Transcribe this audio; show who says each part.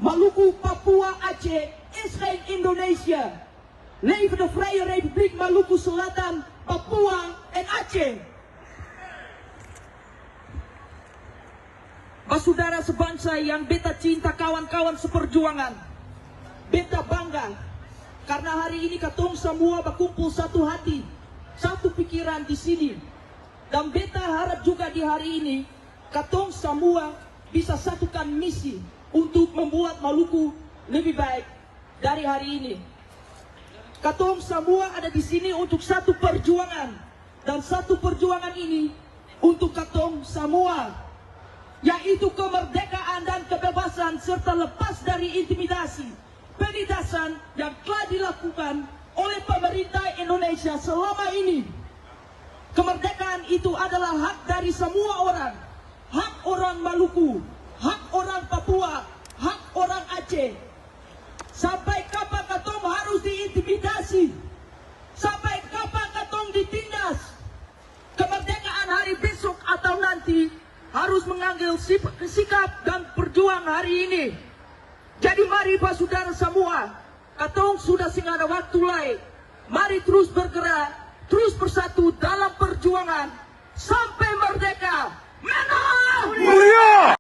Speaker 1: Maluku, Papua, Aceh is geen Indonesia. Leven de Vrije Republiek Maluku Selatan, Papua en Aceh. Saudara sebangsa yang beta cinta, kawan-kawan seperjuangan, beta bangga karena hari ini katong semua berkumpul satu hati, satu pikiran di sini. Dan beta harap juga di hari ini katong semua bisa satukan misi untuk membuat Maluku lebih baik dari hari ini. Katong semua ada di sini untuk satu perjuangan, dan satu perjuangan ini untuk katong semua, yaitu kemerdekaan dan kebebasan serta lepas dari intimidasi, penindasan yang telah dilakukan oleh pemerintah Indonesia selama ini. Kemerdekaan itu adalah hak dari semua orang, hak orang Maluku, hak orang Papua, hak orang Aceh. Sampai kapan katong harus diintimidasi? Sampai kapan katong ditindas? Kemerdekaan hari besok atau nanti harus mengambil sikap dan perjuang hari ini. Jadi mari saudara semua, katong sudah sing ada waktu lain. Mari terus bergerak, terus bersatu dalam perjuangan sampai merdeka. Menang!